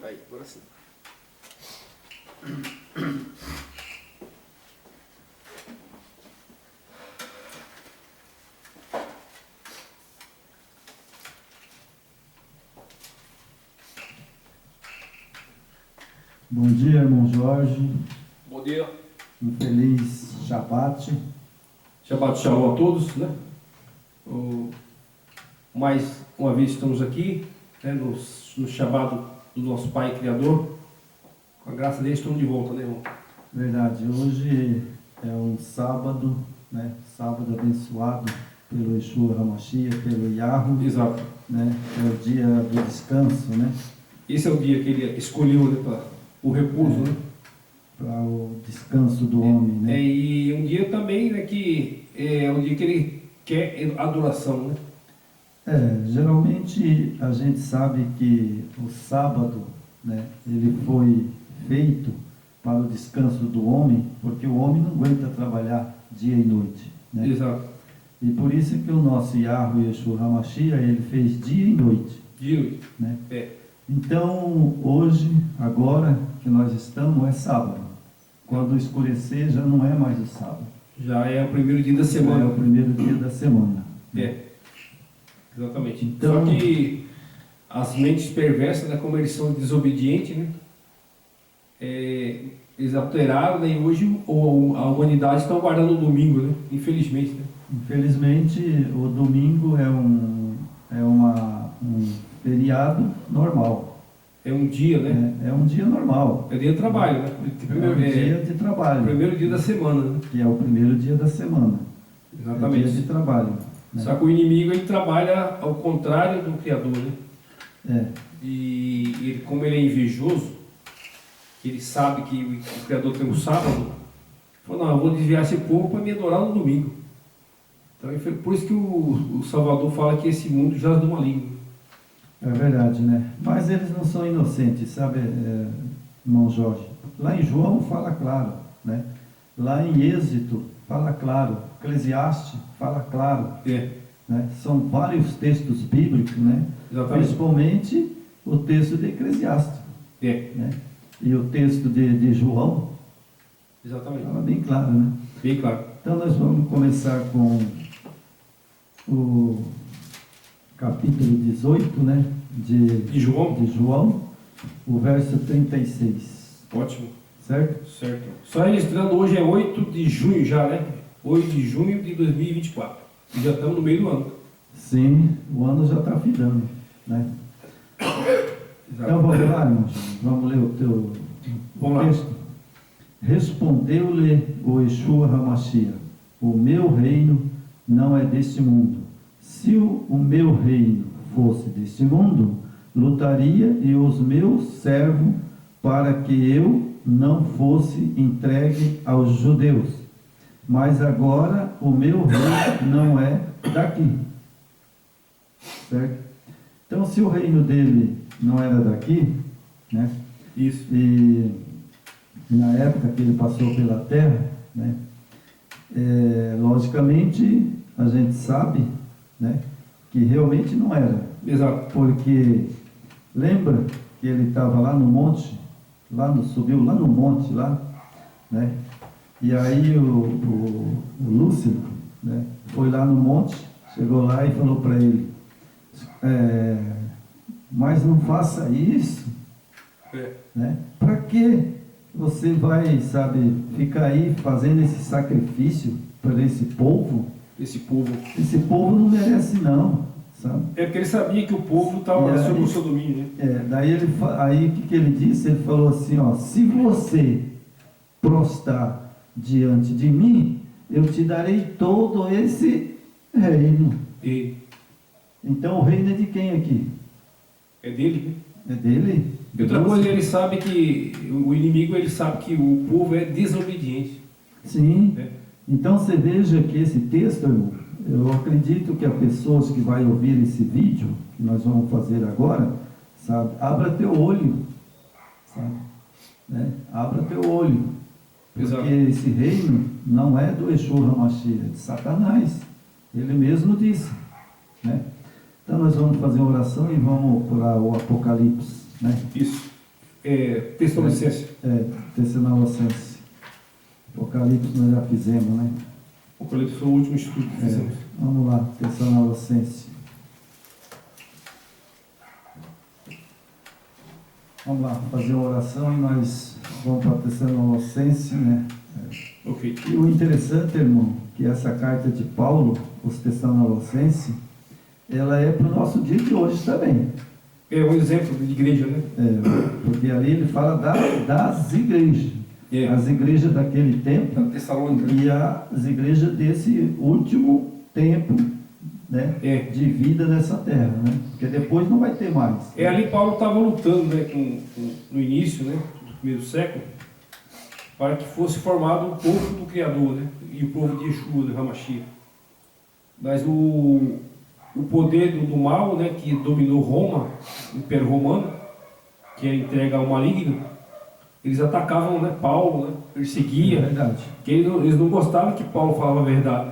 Aí, agora sim. Bom dia, irmão Jorge. Bom dia. Um feliz Shabbat. Shabbat Shalom a todos, né? Mais uma vez estamos aqui, né, no Shabbat do nosso Pai Criador. Com a graça dele estamos de volta, né, irmão? Verdade, hoje é um sábado, né? Sábado abençoado pelo Yeshua HaMashiach, pelo Yahweh, Exato. né? É o dia do descanso, né? Esse é o dia que ele escolheu, né, para o repouso, né? Para o descanso do homem, né? E um dia também, né, que é um dia que ele quer adoração, né? Geralmente a gente sabe que o sábado, né? Ele foi feito para o descanso do homem, porque o homem não aguenta trabalhar dia e noite, né? Exato. E por isso que o nosso Yahweh Yeshua HaMashiach, ele fez dia e noite, Dia e noite. né? É. Então, hoje, agora que nós estamos, é sábado. Quando escurecer, já não é mais o sábado. Já é o primeiro dia da É semana. o primeiro dia da semana. É. Exatamente. Então- Só que as mentes perversas, né, como eles são desobedientes, né? Eles alteraram, né, e hoje a humanidade está guardando o domingo, né? Infelizmente, né? Infelizmente, o domingo é um feriado normal. É um dia, né? É um dia normal. É dia de trabalho, né? É um dia de trabalho. Primeiro dia da semana, né? Que é o primeiro dia da semana. É Exatamente. dia de trabalho. Né? Só que o inimigo, ele trabalha ao contrário do Criador, né? É. E ele, como ele é invejoso, ele sabe que o Criador tem um sábado, falou, não, eu vou desviar esse povo para me adorar no domingo. Então, por isso que o Salvador fala que esse mundo jaz do maligno. É verdade, né? Mas eles não são inocentes, sabe, irmão Jorge? Lá em João fala claro, né? Lá em Êxodo fala claro, Eclesiastes fala claro, É, né? São vários textos bíblicos, né? exatamente. Principalmente o texto de Eclesiastes, É, né? E o texto de João exatamente. fala bem claro, né? Bem claro. Então nós vamos começar com o capítulo 18, né? E João? De João, o verso 36, Ótimo. certo? Certo. Só registrando, hoje é 8 de junho já, né? 8 de junho de 2024. E já estamos no meio do ano. Sim, o ano já está findando, né? Então vamos lá, irmãos, vamos ler o teu Vamos lá. texto. Respondeu-lhe o Yeshua HaMashiach: o meu reino não é deste mundo. Se o meu reino fosse deste mundo, lutaria e os meus servos para que eu não fosse entregue aos judeus. Mas agora o meu reino não é daqui. Certo? Então, se o reino dele não era daqui, né? Isso. E na época que ele passou pela terra, né? Logicamente, a gente sabe, né? Que realmente não era. Exato. Porque lembra que ele estava lá no monte, subiu lá no monte, lá, né? E aí o Lúcio, né, foi lá no monte, chegou lá e falou para ele, mas não faça isso, né? Para que você vai, sabe, ficar aí fazendo esse sacrifício para esse povo? Esse povo. Esse povo não merece não, sabe? É porque ele sabia que o povo estava E sob aí- o seu domínio, né? Daí aí o que ele disse? Ele falou assim, ó, se você prostrar diante de mim, eu te darei todo esse reino. E Então o reino é de quem aqui? é dele, né? É dele? E outra coisa, ele sabe que o inimigo, ele sabe que o povo é desobediente, Sim. né? Então você veja que esse texto, irmão, eu acredito que as pessoas que vão ouvir esse vídeo, que nós vamos fazer agora, sabe, abra teu olho, sabe, né? Abra teu olho, porque Exato. esse reino não é do Yeshua HaMashiach, é de Satanás, ele mesmo disse, né? Então nós vamos fazer uma oração e vamos para o Apocalipse, né? Isso. Tessalonicenses. Tessalonicenses. Apocalipse nós já fizemos, né? Apocalipse foi o último estudo que fizemos. Vamos lá, Tessalonicenses. Vamos lá, fazer uma oração e nós vamos para Tessalonicenses, né? Ok. E o interessante, irmão, que essa carta de Paulo, os Tessalonicenses, ela é para o nosso dia de hoje também. É um exemplo de igreja, né? Porque ali ele fala das igrejas. As igrejas daquele tempo Da Tessalônica. e as igrejas desse último tempo, né, de vida nessa terra, né? Porque depois não vai ter mais. Ali Paulo estava lutando, né, no início, né, do primeiro século, para que fosse formado o povo do Criador, né, e o povo de Yeshua, de Hamashia. Mas o poder do mal, né, que dominou Roma, o Império Romano, que era entregue ao maligno, eles atacavam, né, Paulo, né, perseguia, verdade. Porque eles não gostavam que Paulo falava a verdade.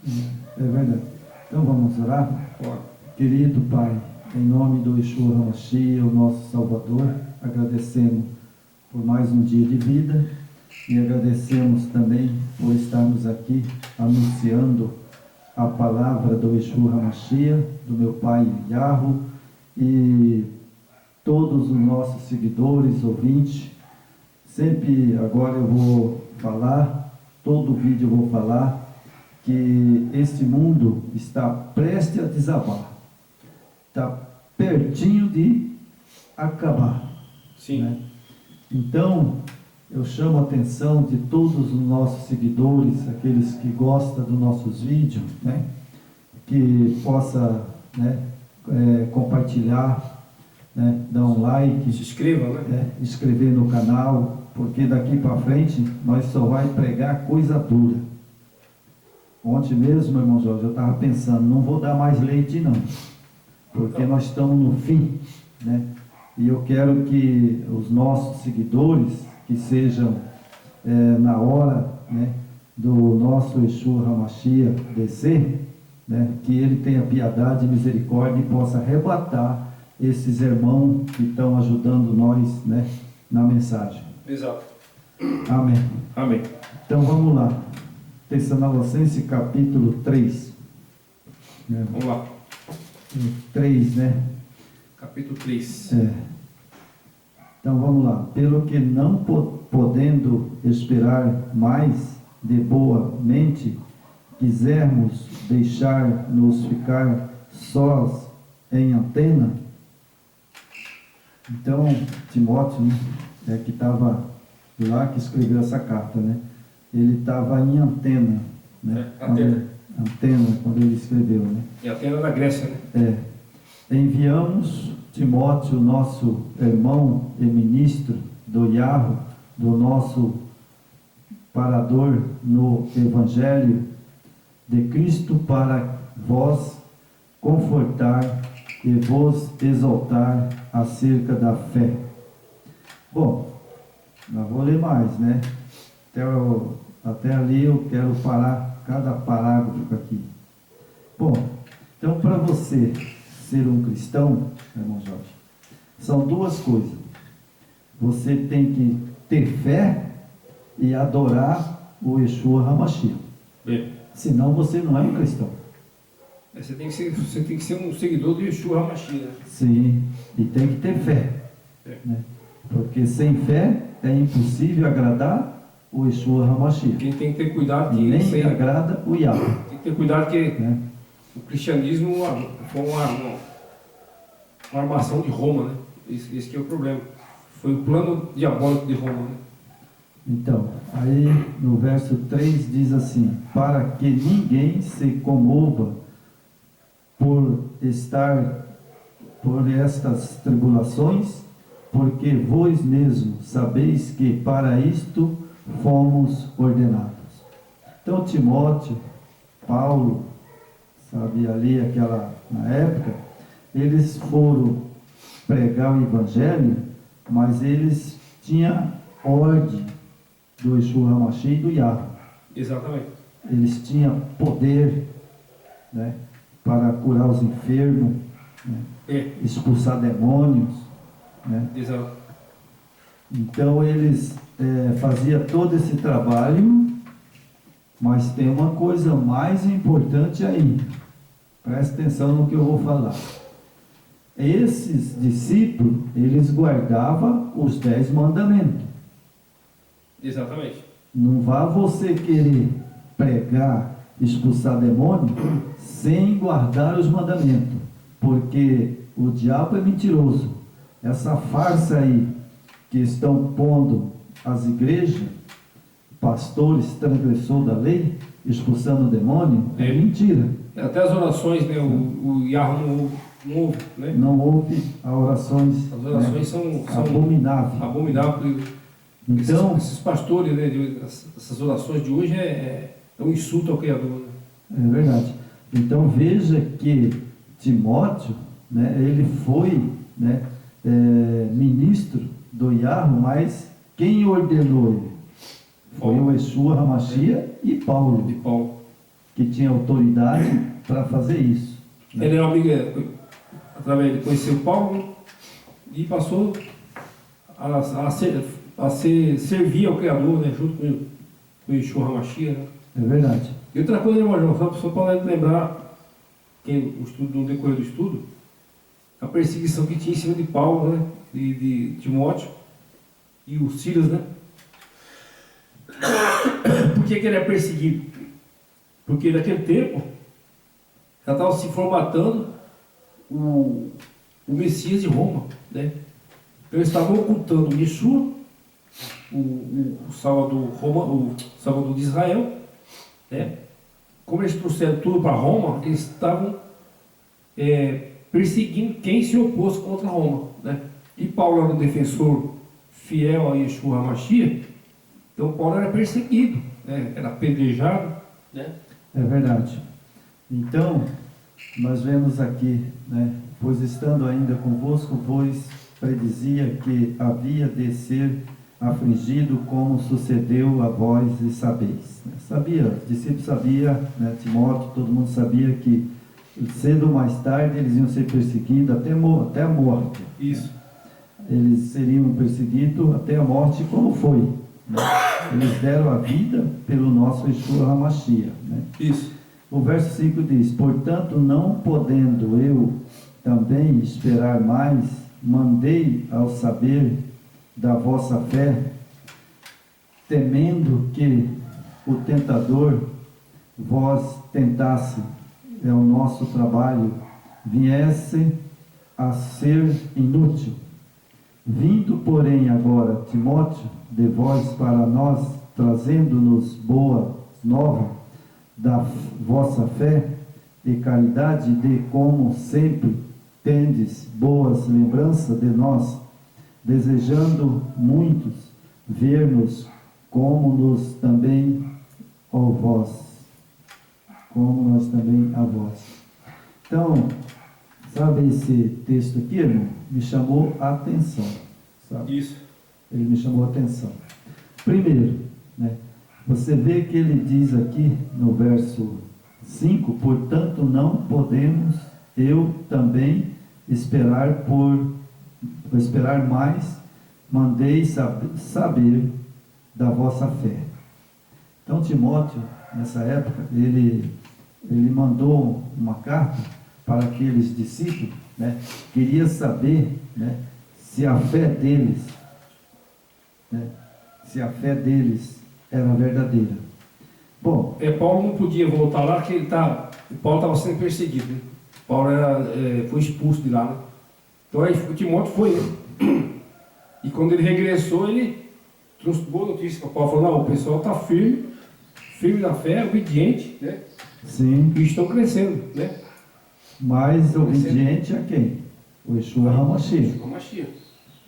Né? É verdade. Então vamos orar? Claro. Querido Pai, em nome do Yeshua HaMashiach, o nosso Salvador, agradecemos por mais um dia de vida e agradecemos também por estarmos aqui anunciando a palavra do Yeshua HaMashiach, do meu Pai Yahweh, e todos os nossos seguidores, ouvintes. Sempre agora eu vou falar, todo vídeo eu vou falar, que este mundo está prestes a desabar, está pertinho de acabar. Sim. Né? Então, eu chamo a atenção de todos os nossos seguidores, aqueles que gostam dos nossos vídeos, né? Que possa, né, compartilhar, né, dar um like, Se inscreva, né? inscrever no canal, porque daqui para frente nós só vai pregar coisa dura. Ontem mesmo, irmão Jorge, eu estava pensando, não vou dar mais leite não, porque nós estamos no fim, né? E eu quero que os nossos seguidores, que sejam na hora, né, do nosso Yeshua HaMashiach descer, né, que ele tenha piedade e misericórdia e possa arrebatar esses irmãos que estão ajudando nós, né, na mensagem. Exato. Amém. Amém. Então vamos lá. Tessalonicenses capítulo 3. Né? Vamos lá. 3, né? Capítulo 3. Então vamos lá. Pelo que não podendo esperar mais de boa mente, quisermos deixar-nos ficar sós em antena. Então, Timóteo, né, que estava lá, que escreveu essa carta, né? Ele estava em Antena, né? Antena, quando ele escreveu, né? E Atena da Grécia, né? Enviamos Timóteo, nosso irmão e ministro do Yahweh, do nosso parador no Evangelho de Cristo, para vós confortar e vos exaltar acerca da fé. Bom, não vou ler mais, né? Até ali eu quero parar cada parágrafo aqui. Bom, então para você ser um cristão, irmão Jorge, são duas coisas. Você tem que ter fé e adorar o Yeshua HaMashiach. Senão você não é um cristão. Você tem que ser um seguidor do Yeshua HaMashiach, né? Sim, e tem que ter fé. Né? Porque sem fé é impossível agradar o Yeshua HaMashiach. Quem tem que ter cuidado que nem agrada o Yahweh. Tem que ter cuidado que o cristianismo foi uma armação de Roma, né? Esse que é o problema. Foi o plano diabólico de Roma, né? Então, aí no verso 3 diz assim: para que ninguém se comova por estas tribulações, porque vós mesmos sabeis que para isto fomos ordenados. Então Timóteo, Paulo, sabe, ali na época, eles foram pregar o Evangelho, mas eles tinham ordem do Yeshua HaMashiach e do Yahweh. Exatamente. Eles tinham poder, né, para curar os enfermos, né, expulsar demônios, né. Exato. Então eles faziam todo esse trabalho, mas tem uma coisa mais importante ainda. Presta atenção no que eu vou falar. Esses discípulos, eles guardavam os 10 mandamentos. Exatamente. Não vá você querer pregar, expulsar demônio, sem guardar os mandamentos. Porque o diabo é mentiroso. Essa farsa aí, que estão pondo as igrejas, pastores transgressor da lei, expulsando o demônio, é mentira. Até as orações, né? O Yahweh não ouve, né? Não houve orações. As orações, né, são abomináveis. Abomináveis. Então, esses pastores, né? Essas orações de hoje é um insulto ao Criador. Né? É verdade. Então veja que Timóteo, né, ele foi, né, ministro do Yahweh, mas quem ordenou ele? Foi o Yeshua HaMashiach e Paulo, que tinha autoridade para fazer isso. Né? Ele era um amigo, através de conhecer o Paulo, e passou a servir ao Criador, né, junto com o Yeshua HaMashiach. Né? É verdade. E outra coisa, irmão João, só para lembrar, no decorrer do estudo, a perseguição que tinha em cima de Paulo, né, de Timóteo e o Silas, né? Por que ele é perseguido? Porque naquele tempo já estava se formatando o Messias de Roma, né? Então eles estavam ocultando o Yeshua, o Salvador de Israel, né? Como eles trouxeram tudo para Roma, eles estavam perseguindo quem se opôs contra Roma, né? E Paulo era um defensor fiel a Yeshua HaMashiach, então Paulo era perseguido, né? Era apedrejado, né? É verdade. Então, nós vemos aqui, né? Pois estando ainda convosco, vos predizia que havia de ser afligido, como sucedeu a vós e sabeis. Sabia, os discípulos sabiam, né? Timóteo, todo mundo sabia que cedo ou mais tarde eles iam ser perseguidos até a morte. Isso. Eles seriam perseguidos até a morte, como foi. Né? Eles deram a vida pelo nosso Yeshua HaMashiach. Né? Isso. O verso 5 diz: portanto, não podendo eu também esperar mais, mandei ao saber da vossa fé, temendo que o tentador vós tentasse, é o nosso trabalho, viesse a ser inútil. Vindo, porém, agora Timóteo de vós para nós, trazendo-nos boa nova da vossa fé e caridade, de como sempre tendes boas lembranças de nós, desejando muitos ver-nos como nos também a vós, como nós também a vós. Então, sabe, esse texto aqui, irmão, me chamou a atenção, sabe? Isso. Ele me chamou a atenção. Primeiro, né, você vê que ele diz aqui no verso 5, portanto não podemos eu também esperar mais, mandei saber da vossa fé. Então Timóteo, nessa época, ele mandou uma carta para aqueles discípulos, né, queria saber, né, se a fé deles, né, era verdadeira. Bom, Paulo não podia voltar lá, porque Paulo estava sendo perseguido, né? Paulo foi expulso de lá, né? Então aí o Timóteo foi, né? E quando ele regressou, ele trouxe boa notícia para Paulo, falou: não, o pessoal está firme na fé, obediente, né? Sim. E estão crescendo, né? Mas obediente a quem? O Yeshua HaMashiach,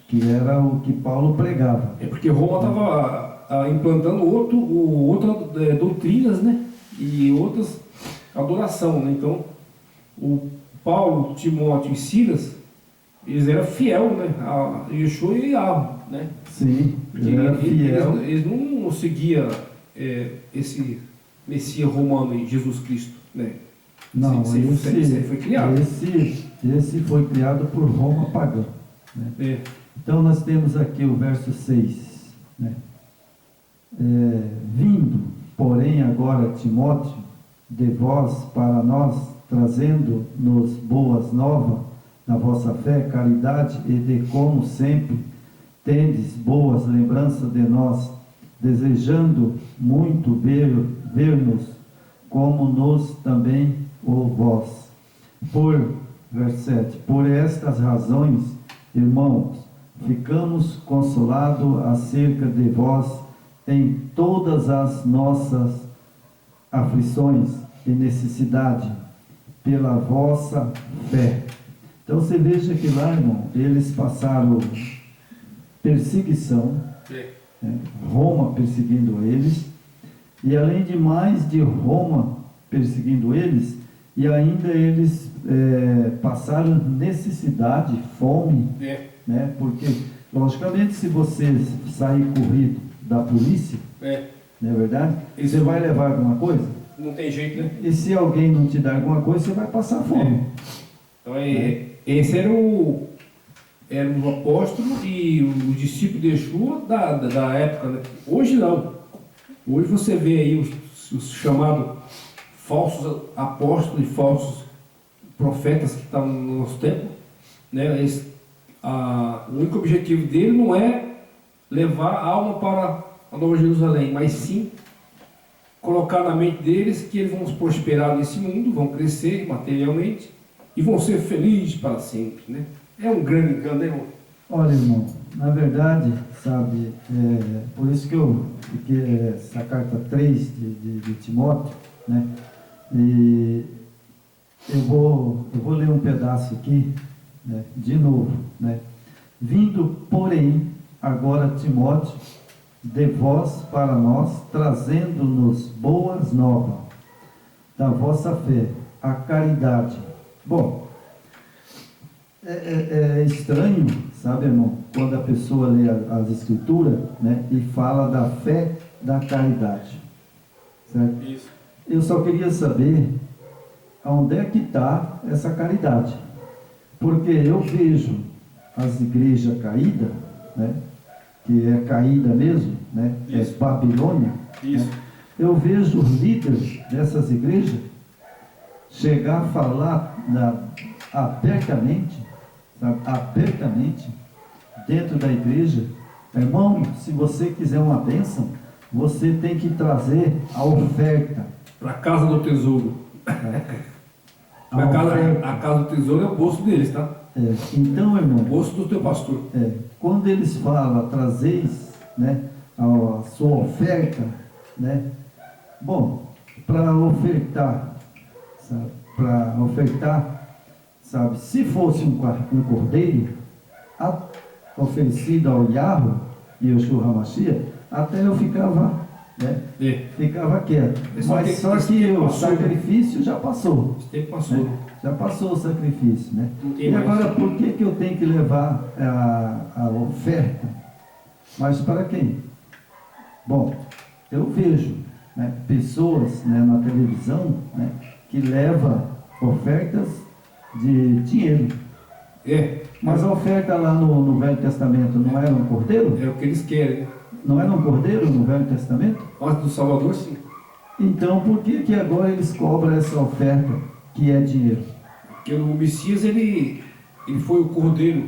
que era o que Paulo pregava. É porque Roma estava implantando outras doutrinas, né? E outras adoração, né? Então, o Paulo, Timóteo e Silas, eles eram fiel, né? A Yeshua e Yahweh, né? Sim, ele era fiel. Eles não seguiam esse Messias romano aí, Jesus Cristo, né? Não, esse foi criado. Esse foi criado por Roma pagã. Né? Então nós temos aqui o verso 6, né? Vindo, porém, agora Timóteo, de vós para nós, trazendo-nos boas novas na vossa fé, caridade, e de como sempre tendes boas lembranças de nós, desejando muito ver-nos, como nos também o vós. Verso 7, por estas razões, irmãos, ficamos consolados acerca de vós em todas as nossas aflições e necessidade, pela vossa fé. Então você veja que lá, irmão, eles passaram perseguição, né? Roma perseguindo eles, e além de mais de Roma perseguindo eles, e ainda eles passaram necessidade, fome, né? Porque, logicamente, se você sair corrido da polícia, não é verdade? Você vai levar alguma coisa? Não tem jeito, né? E se alguém não te dar alguma coisa, você vai passar fome. Então, esse era o apóstolo e o discípulo de Yeshua da época, né? Hoje não. Hoje você vê aí os chamados falsos apóstolos e falsos profetas que estão no nosso tempo, né? O único objetivo dele não é levar a alma para a Nova Jerusalém, mas sim colocar na mente deles que eles vão prosperar nesse mundo, vão crescer materialmente e vão ser felizes para sempre, né? É um grande engano, né, irmão? Olha, irmão, na verdade, sabe, por isso que eu fiquei essa carta 3 de Timóteo, né? E eu vou ler um pedaço aqui, né, de novo, né? Vindo, porém, agora Timóteo, de vós para nós, trazendo-nos boas novas da vossa fé, a caridade. Bom, é estranho, sabe, irmão, quando a pessoa lê as escrituras, né, e fala da fé, da caridade, certo? Isso. Eu só queria saber onde é que está essa caridade, porque eu vejo as igrejas caídas, né, que é caída mesmo, né, é Babilônia. Isso. Né? Eu vejo os líderes dessas igrejas chegar a falar abertamente, sabe, abertamente, dentro da igreja: irmão, se você quiser uma bênção, você tem que trazer a oferta. Para a casa do tesouro. A casa do tesouro é o bolso deles, tá? Então, irmão, O bolso do teu pastor. Quando eles falam, trazeis, né, a sua oferta, né? Bom, para ofertar, sabe, se fosse um cordeiro oferecido ao Yahweh e ao Yeshua HaMashiach, até eu ficava, né, ficava quieto. Mas só que o sacrifício já passou. Esse tempo passou. Né? Já passou o sacrifício, né? E agora, por que eu tenho que levar a oferta? Mas para quem? Bom, eu vejo, né, pessoas, né, na televisão, né, que levam ofertas de dinheiro. Mas a oferta lá no Velho Testamento não era um cordeiro? É o que eles querem. Não era um cordeiro no Velho Testamento? Antes do Salvador, sim. Então, por que agora eles cobram essa oferta que é dinheiro? Porque o Messias, ele foi o cordeiro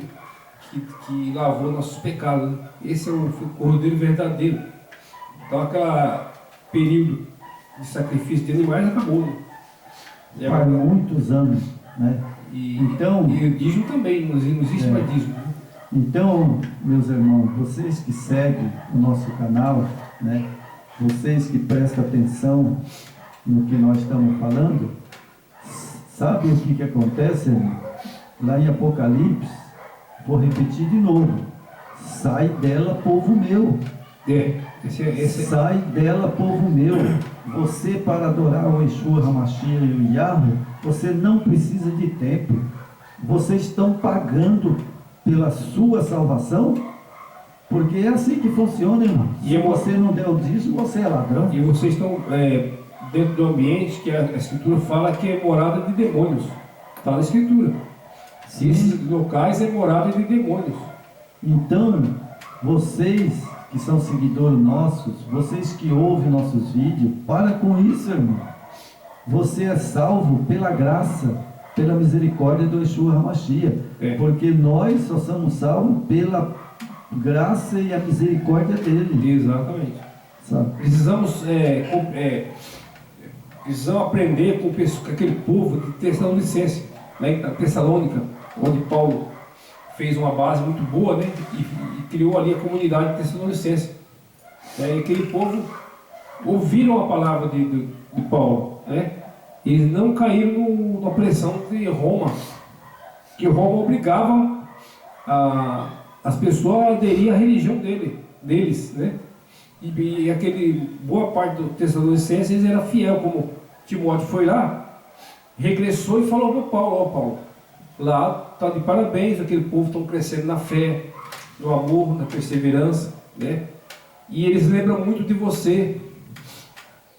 que lavou nossos pecados. Esse foi o cordeiro verdadeiro. Então, aquele período de sacrifício de animais acabou. Né? Faz muitos anos, né? Então, e o dízimo também, não existe mais dízimo. Né? Então, meus irmãos, vocês que seguem o nosso canal, né? Vocês que prestam atenção no que nós estamos falando, sabe o que acontece, irmão? Lá em Apocalipse, vou repetir de novo: sai dela, povo meu. Sai dela, povo meu. Você, para adorar o Yeshua HaMashiach e o Yahweh, você não precisa de templo. Vocês estão pagando pela sua salvação, porque é assim que funciona, irmão. Se você não der o dízimo, você é ladrão. E vocês estão dentro do ambiente que a Escritura fala que é morada de demônios. Está na Escritura. Esses locais é morada de demônios. Então, vocês que são seguidores nossos, vocês que ouvem nossos vídeos, para com isso, irmão. Você é salvo pela graça, pela misericórdia do Yeshua HaMashiach. Porque nós só somos salvos pela graça e a misericórdia dele. Exatamente. Sabe? Precisamos aprender com aquele povo de Tessalonicense, né, da Tessalônica, onde Paulo fez uma base muito boa, né, e criou ali a comunidade Tessalonicense. E aquele povo ouviram a palavra de Paulo, né? Eles não caíram na pressão de Roma, que Roma obrigava as pessoas a aderir à religião deles, né? E aquele boa parte do Tessalonicenses eles eram fiel, como Timóteo foi lá, regressou e falou para Paulo: ó Paulo, lá está de parabéns, aquele povo estão crescendo na fé, no amor, na perseverança, né? E eles lembram muito de você,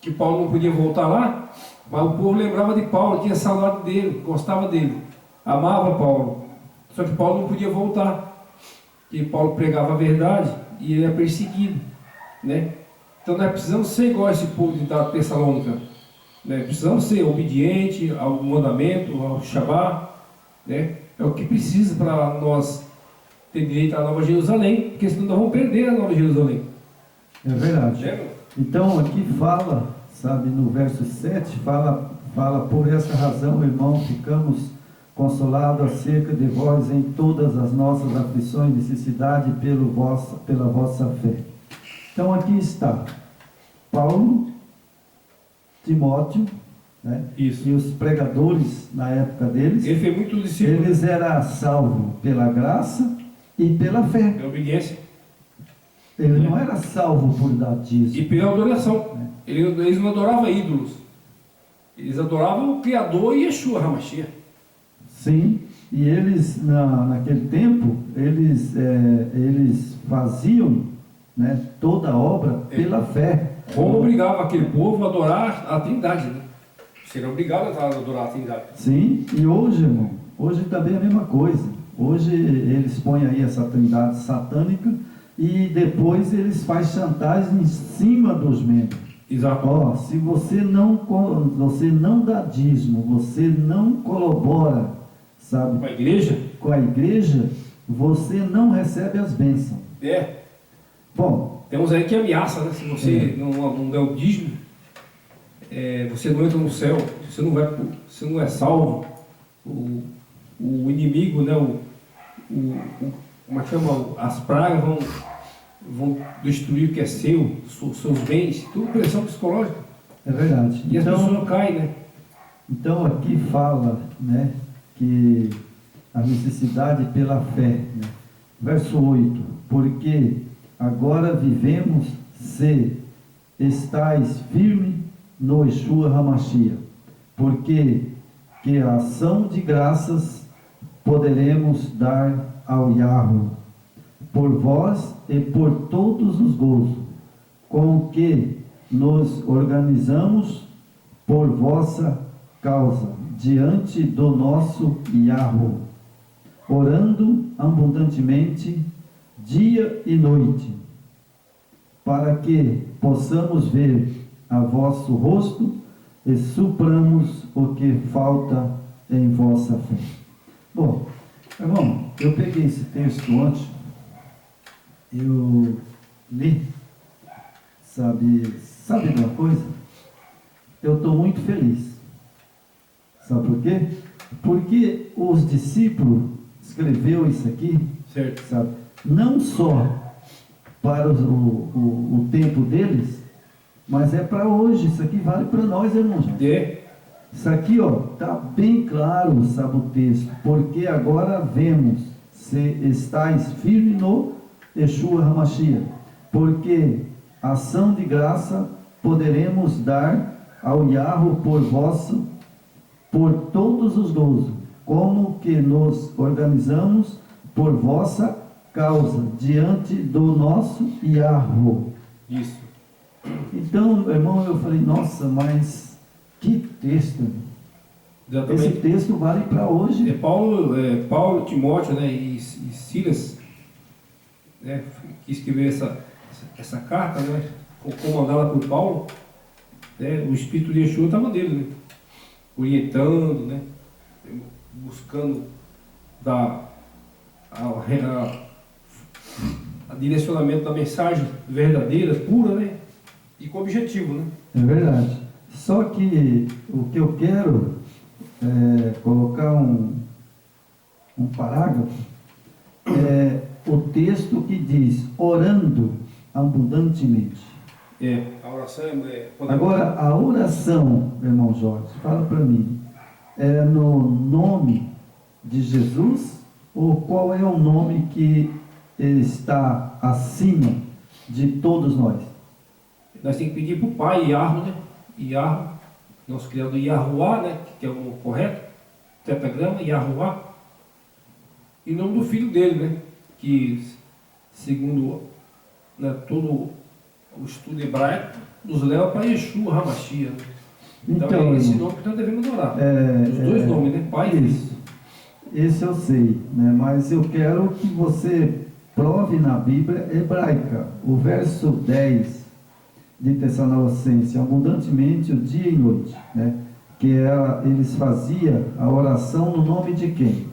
que Paulo não podia voltar lá, mas o povo lembrava de Paulo, tinha saudade dele, gostava dele, amava Paulo. Só que Paulo não podia voltar, porque Paulo pregava a verdade e ele era perseguido, né? Então nós precisamos ser igual a esse povo de Tessalônica, né? Precisamos ser obedientes ao mandamento, ao Shabá, né? É o que precisa para nós ter direito à Nova Jerusalém, porque senão nós vamos perder a Nova Jerusalém. É verdade. Então aqui fala, sabe, no verso 7, fala por essa razão, irmão, ficamos consolados acerca de vós em todas as nossas aflições e necessidade pela vossa fé. Então aqui está Paulo, Timóteo, né? Isso. E os pregadores na época deles, Ele fez muito discípulo. eles eram salvos pela graça e pela fé. Pela obediência. Ele não era salvo por dar dízimo. E pela adoração. Eles não adoravam ídolos. Eles adoravam o Criador e Yeshua HaMashiach. Sim, e eles, naquele tempo, eles faziam, né, toda a obra pela fé. Como obrigava aquele povo a adorar a Trindade, né? Será obrigado a adorar a Trindade. Sim, e hoje, irmão, hoje também é a mesma coisa. Hoje eles põem aí essa Trindade satânica e depois eles fazem chantagem em cima dos membros. Exato. Ó, se você não dá dízimo, você não colabora, sabe, com a igreja, você não recebe as bênçãos. Bom, temos aí que ameaça, né? Se você não der o dízimo, você não entra no céu, você não é salvo. O inimigo, né? Como é que chama? As pragas vão destruir o que é seu, seus bens, tudo pressão psicológica. É verdade. E então, as pessoas caem, né? Então aqui fala, né, que a necessidade pela fé, né? Verso 8: porque agora vivemos se estáis firme no Yeshua HaMashiach, porque que a ação de graças poderemos dar ao Yahweh, por vós e por todos os gozos, com que nos organizamos por vossa causa, diante do nosso Yahweh, orando abundantemente, dia e noite, para que possamos ver a vosso rosto e supramos o que falta em vossa fé. Bom, irmão, eu peguei esse texto ontem, eu li, sabe de uma coisa? Eu estou muito feliz. Sabe por quê? Porque os discípulos escreveu isso aqui, certo, sabe, não só para o tempo deles, mas é para hoje. Isso aqui vale para nós, irmãos. Isso aqui, ó, está bem claro, sabe, o texto. Porque agora vemos se estáis firme no Yeshua HaMashiach, porque ação de graça poderemos dar ao Yahweh por todos os gozos, como que nos organizamos por vossa causa, diante do nosso Yahweh. Isso. Então, irmão, eu falei, nossa, mas que texto! Exatamente. Esse texto vale para hoje. Paulo, Timóteo, né, e Silas, né, que escreveu essa carta, né, comandada por Paulo, né, o Espírito de Yeshua estava nele, né, orientando, né, buscando dar a direcionamento da mensagem verdadeira, pura, né, e com objetivo, né. É verdade. Só que o que eu quero é colocar um parágrafo, o texto que diz, orando abundantemente. A oração podemos... Agora, a oração, irmão Jorge, fala para mim, é no nome de Jesus ou qual é o nome que está acima de todos nós? Nós temos que pedir para o Pai, Yahweh, né? Yahweh, nosso criador Yahuwah, né? Que é o correto, tetragrama, Yahuwah, em nome do Filho dele, né? Que, segundo, né, todo o estudo hebraico, nos leva para Yeshua HaMashiach, né? Então é esse nome que nós devemos orar. Os dois nomes, né? Pai e Filho. Esse eu sei, né? Mas eu quero que você prove na Bíblia hebraica, o verso 10 de Tessalonicenses, abundantemente o dia e noite, né? Que eles faziam a oração no nome de quem?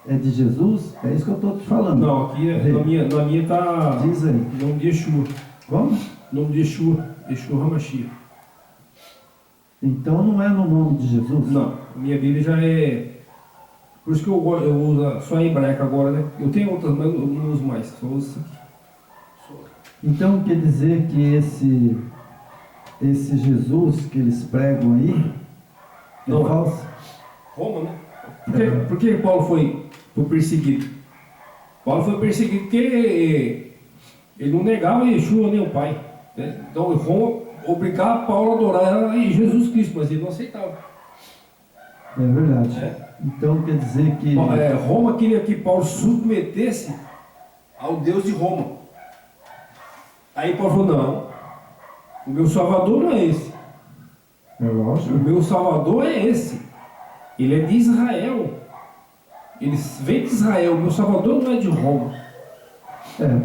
É de Jesus? É isso que eu estou te falando. Não, aqui na minha está diz aí. O nome de Yeshua. Como? O nome de Yeshua, Yeshua HaMashiach. Então não é no nome de Jesus? Não, minha Bíblia já é... Por isso que eu uso só a hebraica agora, né? Eu tenho outras, mas eu não uso mais, só uso isso aqui. Então quer dizer que esse Jesus que eles pregam aí não é falso? Roma, né? Por que Paulo foi perseguido? Paulo foi perseguido porque ele não negava Yeshua nem o Pai, né? Então Roma obrigava Paulo a adorar Jesus Cristo, mas ele não aceitava. É verdade. Então quer dizer que... Roma queria que Paulo submetesse ao Deus de Roma. Aí Paulo falou, não, o meu Salvador não é esse. É lógico. O meu Salvador é esse. Ele é de Israel. Ele vem de Israel. O meu Salvador não é de Roma.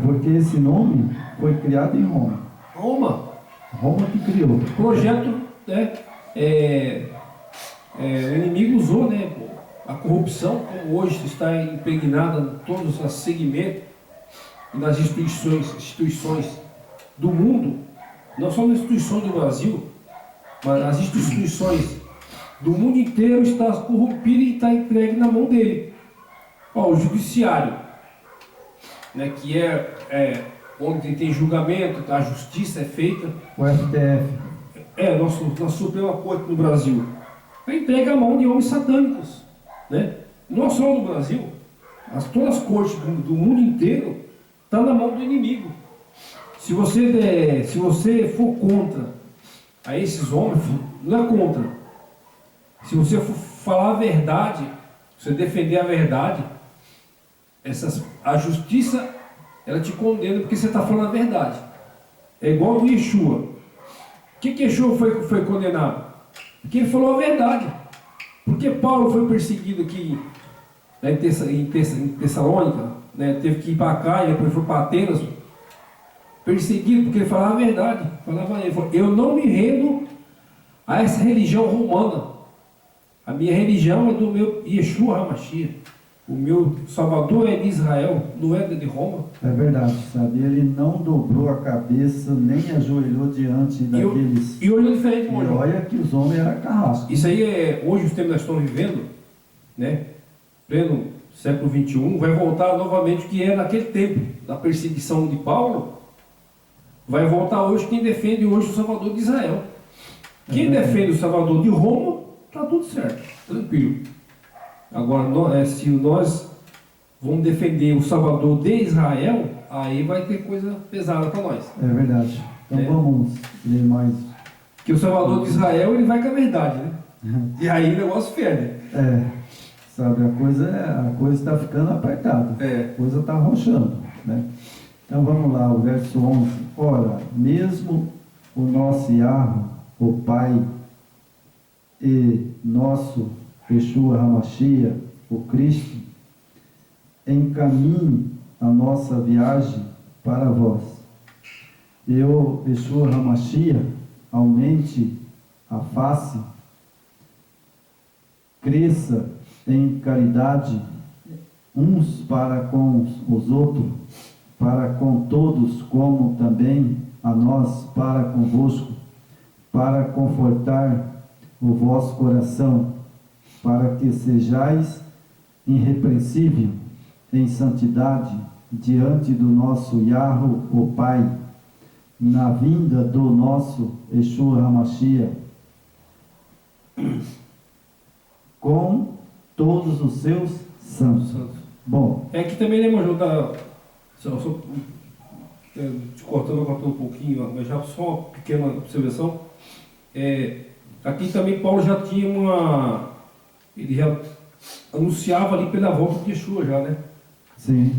Porque esse nome foi criado em Roma. Roma que criou. O projeto, né, o inimigo usou, né, a corrupção, como hoje está impregnada em todos os segmentos e nas instituições do mundo, não só nas instituições do Brasil, mas as instituições do mundo inteiro estão corrompidas e está entregue na mão dele. O judiciário, né, que onde tem julgamento, a justiça é feita. O STF. Nossa Suprema Corte no Brasil. Entrega a mão de homens satânicos, né? Não só no Brasil, todas as cortes do mundo inteiro estão na mão do inimigo. Se você for contra a esses homens, não é contra. Se você for falar a verdade, se você defender a verdade, a justiça, ela te condena porque você está falando a verdade. É igual o Yeshua. O que Yeshua foi condenado? Porque ele falou a verdade. Porque Paulo foi perseguido aqui, né, em Tessalônica, né, teve que ir para cá e depois foi para Atenas, perseguido porque ele falava a verdade. Ele falou, eu não me rendo a essa religião romana. A minha religião é do meu Yeshua HaMashiach. O meu Salvador é de Israel, não é de Roma. É verdade, sabe? Ele não dobrou a cabeça, nem ajoelhou diante daqueles... E olhou diferente, e olha que os homens eram carrascos. Isso aí hoje os tempos que nós estamos vivendo, né? Pleno século XXI, vai voltar novamente o que era naquele tempo, da perseguição de Paulo. Vai voltar hoje quem defende hoje o Salvador de Israel. Quem defende o Salvador de Roma, está tudo certo, tranquilo. Agora, se nós vamos defender o Salvador de Israel, aí vai ter coisa pesada para nós. É verdade. Então vamos ler mais. Que o Salvador de Israel, ele vai com a verdade, né? E aí o negócio perde. Sabe, a coisa está ficando apertada. A coisa está arrochando, né? Então vamos lá, o verso 11. Ora, mesmo o nosso Yahweh, o Pai, e nosso Yeshua HaMashiach, o Cristo, encaminhe a nossa viagem para vós. Eu, Yeshua HaMashiach, aumente a face, cresça em caridade uns para com os outros, para com todos, como também a nós para convosco, para confortar o vosso coração, para que sejais irrepreensível em santidade diante do nosso Yahweh, o Pai, na vinda do nosso Yeshua HaMashiach, com todos os seus santos. Bom, É que também, né, Major, te cortando um pouquinho, mas já só uma pequena observação. Aqui também Paulo já tinha ele já anunciava ali pela volta de Yeshua já, né? sim,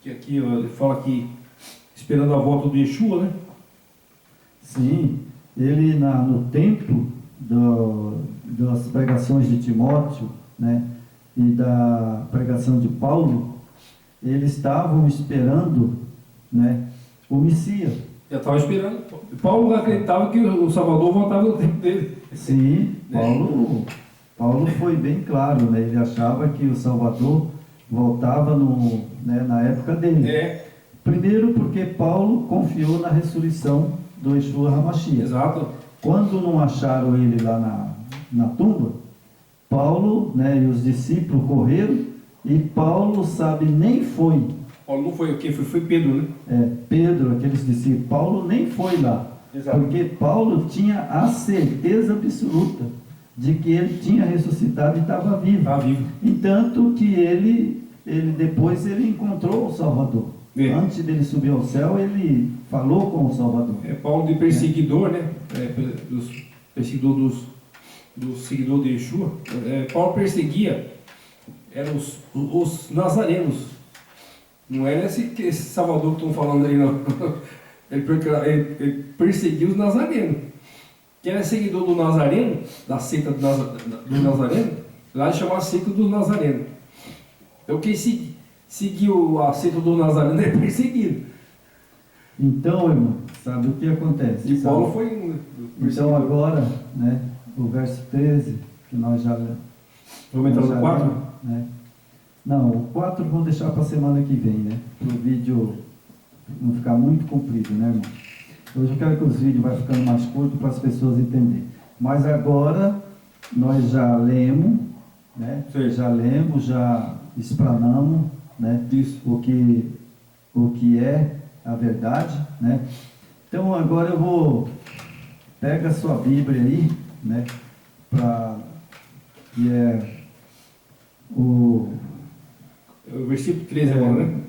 Que aqui ó, ele fala que esperando a volta do Yeshua, né? sim, ele no tempo das pregações de Timóteo, né, e da pregação de Paulo, eles estavam esperando, né, o Messias. Já estava esperando. Paulo acreditava que o Salvador voltava no tempo dele. Sim, Paulo foi bem claro, né? Ele achava que o Salvador voltava na época dele. Primeiro porque Paulo confiou na ressurreição do Yeshua HaMashiach. Exato. Quando não acharam ele lá na tumba, Paulo, né, e os discípulos correram, e Paulo, sabe, nem foi. Paulo não foi o quê? Foi Pedro, né? Pedro, aqueles discípulos, Paulo nem foi lá. Exato. Porque Paulo tinha a certeza absoluta de que ele tinha ressuscitado e estava vivo. Está vivo. Entanto que ele depois ele encontrou o Salvador. Antes dele subir ao céu, ele falou com o Salvador. Paulo de perseguidor, né? Perseguidor dos seguidores de Yeshua. Paulo perseguia eram os nazarenos. Não era esse Salvador que estão falando aí, não. Ele perseguia os nazarenos. Quem era seguidor do Nazareno, da seita do Nazareno, lá ele chamava a seita dos Nazarenos. Então quem seguiu a seita do Nazareno é perseguido. Então, irmão, sabe o que acontece? E Paulo foi um. Então agora, né, o verso 13, que nós já lemos. Vamos entrar no 4? Né? Não, o 4 vamos deixar para a semana que vem, né? Para o vídeo não ficar muito comprido, né, irmão? Hoje eu quero que os vídeos vão ficando mais curtos para as pessoas entenderem. Mas agora nós já lemos, né? Sim. Já lemos, já explanamos, né? Isso. O que é a verdade, né? Então agora eu vou... Pega a sua Bíblia aí, né? Que é o versículo 13 agora, né?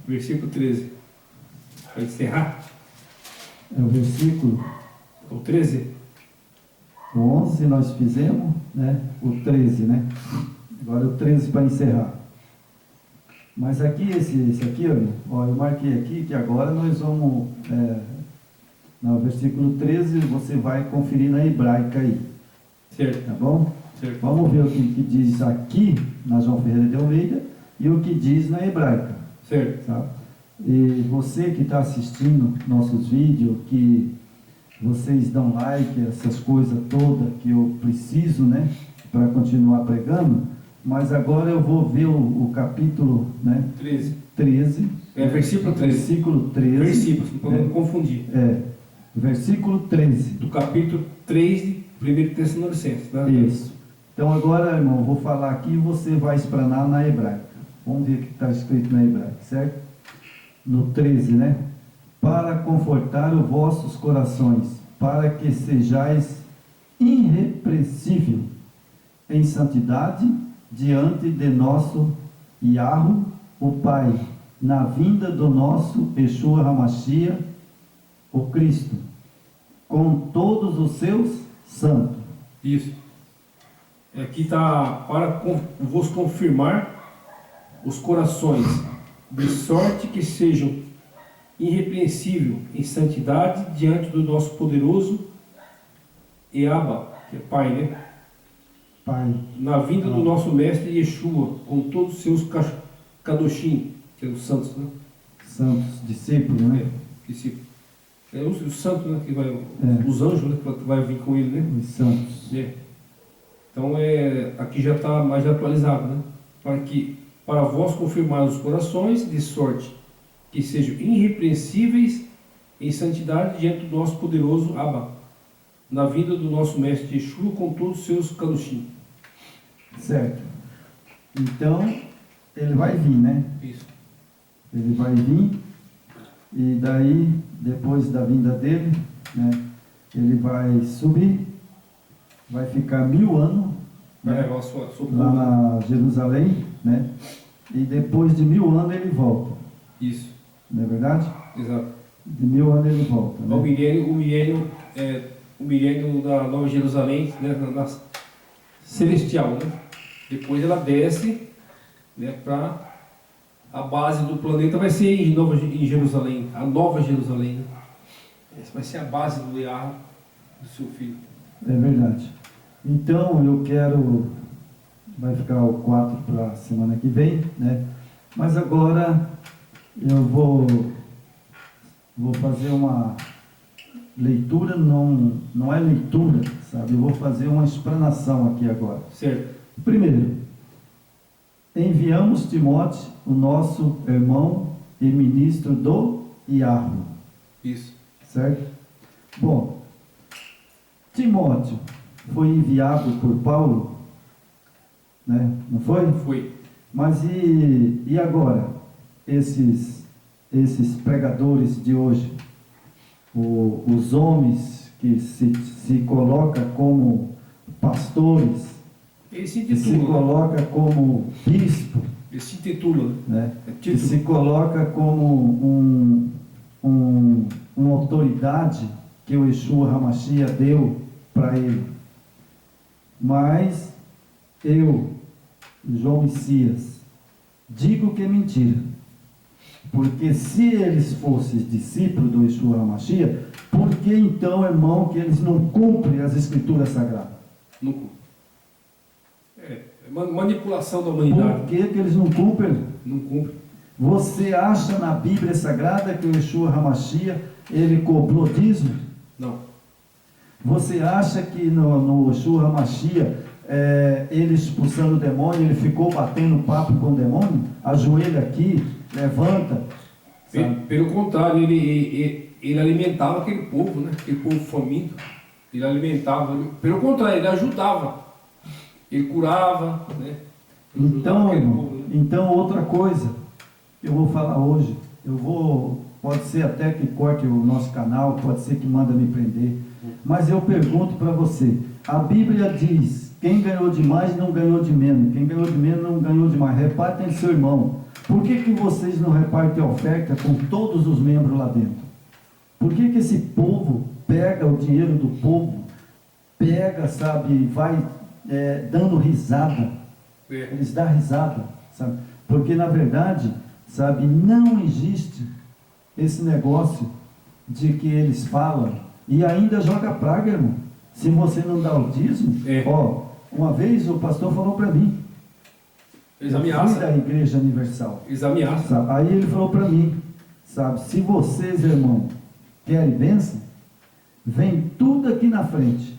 Versículo 13. Para encerrar. É o versículo... O 13? O 11 nós fizemos, né? O 13, né? Agora o 13 para encerrar. Mas aqui, esse aqui, ó, eu marquei aqui que agora nós vamos... no versículo 13 você vai conferir na hebraica aí. Certo. Tá bom? Certo. Vamos ver o que diz aqui na João Ferreira de Almeida e o que diz na hebraica. Certo. Tá? E você que está assistindo nossos vídeos, que vocês dão like, essas coisas todas que eu preciso, né, para continuar pregando, mas agora eu vou ver o capítulo, né, 13. Versículo 13. Versículo 13. Versículos, para não confundir. Versículo 13. Do capítulo 3 de 1 Tessalonicenses. Né? Isso. Então agora, irmão, eu vou falar aqui e você vai explanar na hebraica. Vamos ver o que está escrito na hebraica, certo? No 13, né? Para confortar os vossos corações, para que sejais irrepreensível em santidade diante de nosso Yahweh, o Pai, na vinda do nosso Yeshua HaMashiach, o Cristo, com todos os seus santos. Isso. Aqui está para vos confirmar os corações, de sorte que sejam irrepreensível em santidade diante do nosso poderoso Eaba, que é Pai, né? Pai. Na vinda do nosso mestre Yeshua, com todos os seus Kadoshim, que é os santos, né? santos discípulos, né? Discípulo. Os santos, né? Que vai, os anjos, né? Que vai vir com ele, né? Os santos. Então, aqui já está mais atualizado, né? Para vós confirmar os corações, de sorte que sejam irrepreensíveis em santidade diante do nosso poderoso Abba, na vida do nosso mestre Yeshua com todos os seus caluchim. Certo. Então, ele vai vir, né? Isso. Ele vai vir, e daí, depois da vinda dele, né? Ele vai subir, vai ficar 1000 anos, Vai né? levar a sua Lá na Jerusalém, né? E depois de 1000 anos ele volta. Isso. Não é verdade? Exato. De 1000 anos ele volta, né? O milênio da Nova Jerusalém, né? Na celestial, né? Depois ela desce, né? Para a base do planeta vai ser em Jerusalém, a Nova Jerusalém, né? Essa vai ser a base do Yahweh, do seu filho. É verdade. Então eu quero, vai ficar o 4 para a semana que vem, né? Mas agora eu vou fazer uma leitura, não é leitura, sabe? Eu vou fazer uma explanação aqui agora. Certo. Primeiro, enviamos Timóteo, o nosso irmão e ministro do Yahweh. Isso. Certo? Bom, Timóteo foi enviado por Paulo, né? Não foi? Foi. Mas e agora? Esses pregadores de hoje, os homens que se colocam como pastores, Ele se que se intitula, né? coloca como bispo, Ele se intitula, né? É Que título. se coloca como uma autoridade que o Yeshua HaMashiach deu para ele. Mas eu, João Messias, digo que é mentira. Porque se eles fossem discípulos do Yeshua HaMashiach, por que então, irmão, que eles não cumprem as escrituras sagradas? Não. Manipulação da humanidade. Por que eles não cumprem? Não cumpre. Você acha na Bíblia Sagrada que o Yeshua HaMashiach, ele cobrou dízimo? Não. Você acha que no Yeshua HaMashiach, ele expulsando o demônio, ele ficou batendo papo com o demônio? Ajoelha aqui, levanta. Sabe? Pelo contrário, ele alimentava aquele povo, né? Aquele povo faminto. Ele alimentava. Pelo contrário, ele ajudava. Ele curava, né? Ele ajudava aquele povo, né? Então outra coisa, eu vou falar hoje, pode ser até que corte o nosso canal, pode ser que manda me prender, mas eu pergunto para você, a Bíblia diz, quem ganhou de mais não ganhou de menos, quem ganhou de menos não ganhou de mais, repartem seu irmão. Por que vocês não repartem a oferta com todos os membros lá dentro? Por que esse povo pega o dinheiro do povo, sabe, e vai dando risada? Eles dão risada, sabe? Porque na verdade, sabe, não existe esse negócio de que eles falam e ainda joga praga, irmão. Se você não dá o dízimo, uma vez o pastor falou para mim, eles eu fui ameaçam. da Igreja Universal. Eles ameaçam. Sabe? Aí ele falou para mim, sabe, se vocês, irmão, querem bênção, vem tudo aqui na frente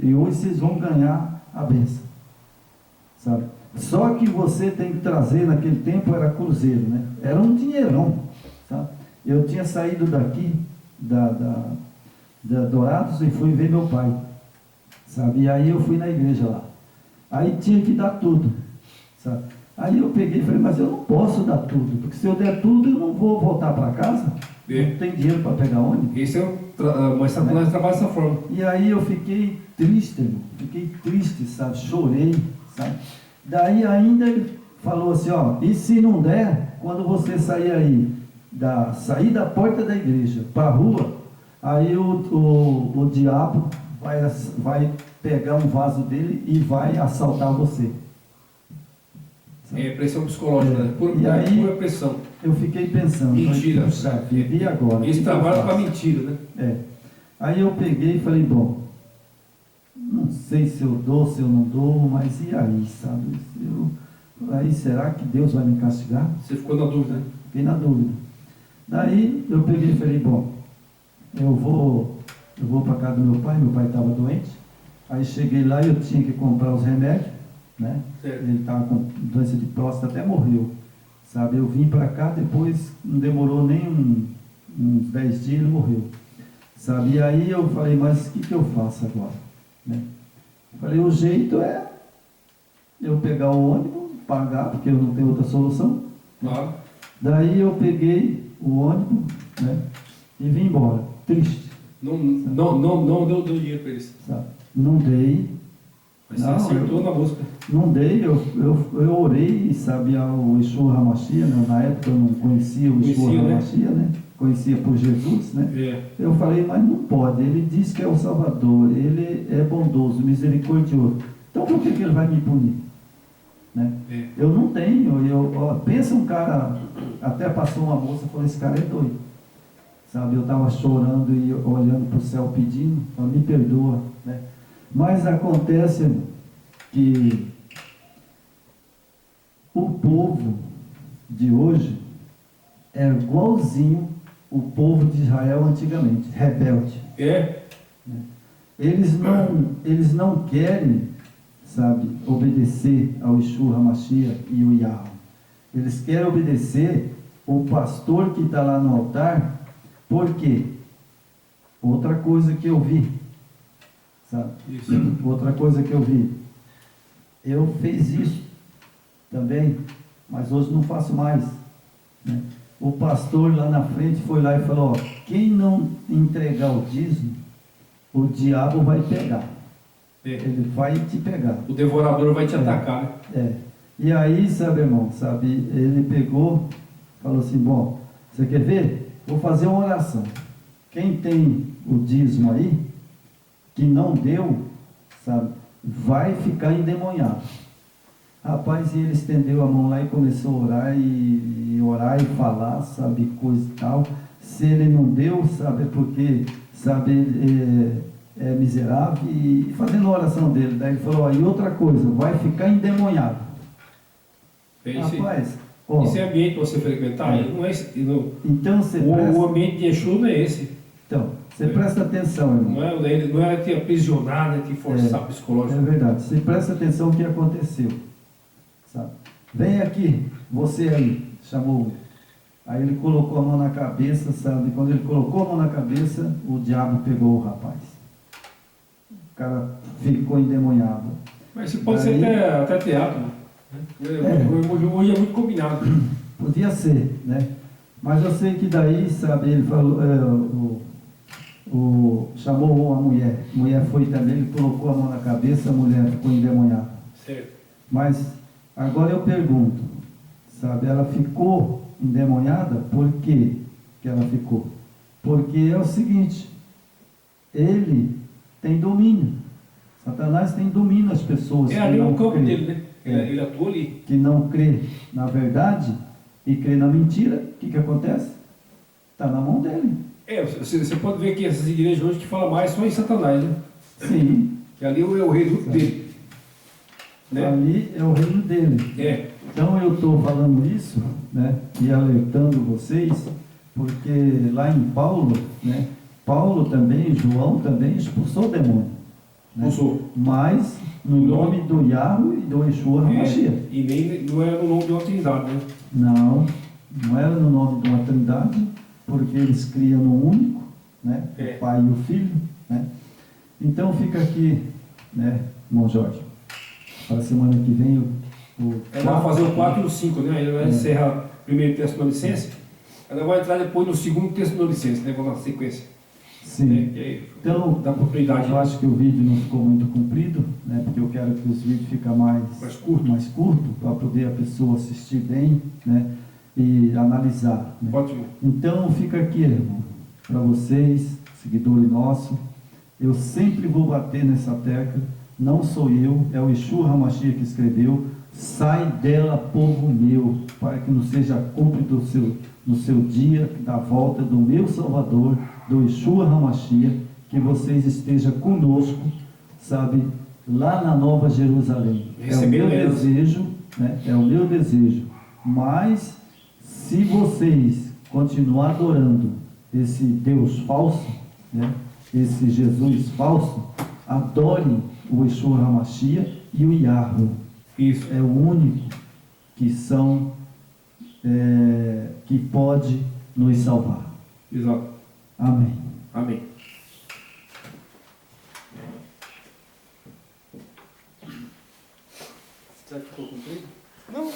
e hoje vocês vão ganhar a bênção, sabe? Só que você tem que trazer, naquele tempo era cruzeiro, né? Era um dinheirão, sabe? Eu tinha saído daqui, da Dourados, e fui ver meu pai, sabe? E aí eu fui na igreja lá, aí tinha que dar tudo, sabe? Aí eu peguei e falei, mas eu não posso dar tudo, porque se eu der tudo eu não vou voltar para casa, não tem dinheiro para pegar ônibus. Esse mas Satanás trabalha dessa forma. E aí eu fiquei triste, irmão, sabe? Chorei, sabe? Daí ainda ele falou assim, e se não der, quando você sair aí, sair da porta da igreja para a rua, aí o diabo vai pegar um vaso dele e vai assaltar você. Pressão psicológica, né? Pura pressão. Eu fiquei pensando, mentira. E agora? Eles trabalham com a mentira, né? Aí eu peguei e falei, bom, não sei se eu dou, se eu não dou, mas e aí, sabe? Aí será que Deus vai me castigar? Você ficou na dúvida, né? Fiquei na dúvida. Daí eu peguei e falei, bom, eu vou para casa do meu pai estava doente, aí cheguei lá e eu tinha que comprar os remédios, né? Certo. Ele estava com doença de próstata, até morreu, sabe? Eu vim para cá, depois não demorou nem uns 10 dias, ele morreu, sabe? E aí eu falei, mas o que eu faço agora, né? Falei, o jeito é eu pegar o ônibus, pagar, porque eu não tenho outra solução. Claro. Daí eu peguei o ônibus, né, e vim embora, triste. Não deu dinheiro para eles. Sabe? Não dei. Mas você acertou na música. Não dei, eu orei, sabe, ao Yeshua HaMashiach, né? Na época eu não conhecia o Yeshua HaMashiach, né? Conhecia por Jesus, né? É. Eu falei, mas não pode, ele diz que é o Salvador, ele é bondoso, misericordioso. Então por que ele vai me punir? Né? É. Eu não tenho, pensa um cara, até passou uma moça e falou, esse cara é doido. Sabe, eu estava chorando e olhando para o céu pedindo, falando, me perdoa, né? Mas acontece que o povo de hoje é igualzinho o povo de Israel antigamente, rebelde. É. Eles não querem, sabe, obedecer ao Yeshua HaMashiach e o Yahweh. Eles querem obedecer o pastor que está lá no altar. Por quê? Outra coisa que eu vi, sabe? Isso. Outra coisa que eu vi. Eu fiz isso também, mas hoje não faço mais, né? O pastor lá na frente foi lá e falou, ó, quem não entregar o dízimo, o diabo vai pegar. É. Ele vai te pegar. O devorador vai te atacar, né? É. E aí, sabe, irmão, sabe, ele pegou, falou assim, bom, você quer ver? Vou fazer uma oração. Quem tem o dízimo aí, que não deu, sabe, vai ficar endemoniado. Rapaz, e ele estendeu a mão lá e começou a orar e falar, sabe, coisa e tal. Se ele não deu, sabe, porque, sabe, é miserável, e fazendo a oração dele. Daí ele falou, ó, e outra coisa, vai ficar endemoniado. É isso. Rapaz, ó, esse ambiente para você frequentar, É. não é esse, não, então você o ambiente de Yeshua não é esse. Então, você presta atenção, irmão. Não era te aprisionar, né, te forçar É psicológico. verdade. Você presta atenção no que aconteceu. Sabe? Vem aqui, você aí, chamou. Aí ele colocou a mão na cabeça, sabe? Quando ele colocou a mão na cabeça, o diabo pegou o rapaz. O cara ficou endemoniado. Mas isso pode ser até teatro. Né? Hoje é muito combinado. Podia ser, né? Mas eu sei que daí, sabe, ele falou, chamou uma mulher. A mulher foi também, ele colocou a mão na cabeça, a mulher ficou endemoniada. Certo. Mas agora eu pergunto, sabe, ela ficou endemoniada, por quê que ela ficou? Porque é o seguinte, ele tem domínio. Satanás tem domínio nas pessoas. É ali não o campo crê, dele, né? Ele atua ali. que não crê na verdade e crê na mentira. O que acontece? Está na mão dele. Você pode ver que essas igrejas hoje que falam mais só em Satanás, né? Sim. Que ali é o rei dele. Né? Ali é o reino dele. É. Então eu estou falando isso, né, e alertando vocês, porque lá em Paulo, né, Paulo também, João também expulsou o demônio. Né? Expulsou. Mas no nome do Yahweh e do Yeshua HaMashiach. E nem não era no nome de uma trindade, né? Não era no nome de uma trindade, porque eles criam no único, né, o Pai e o Filho. Né? Então fica aqui, né, irmão Jorge, para a semana que vem Vai fazer o 4 e o 5, né? Ele vai encerrar o 1º Tessalonicense, ela vai entrar depois no 2º Tessalonicense, né? Vamos na sequência. Sim. Né? E aí, Então, dá oportunidade. eu acho que o vídeo não ficou muito comprido, né? Porque eu quero que os vídeos fiquem mais curto, para poder a pessoa assistir bem, né? E analisar. Né? Ótimo. Então fica aqui, irmão, para vocês, seguidores nossos, eu sempre vou bater nessa tecla, não sou eu, é o Yeshua HaMashiach que escreveu, sai dela, povo meu, para que não seja cúmplice no seu dia da volta do meu Salvador, do Yeshua HaMashiach, que vocês estejam conosco, sabe, lá na Nova Jerusalém. É o meu desejo, né? É o meu desejo. Mas, se vocês continuar adorando esse Deus falso, né? Esse Jesus falso, adore o Yeshua HaMashiach e o Yahweh. Isso. É o único que que pode nos salvar. Exato. Amém. Amém. Será que ficou cumprido? Não.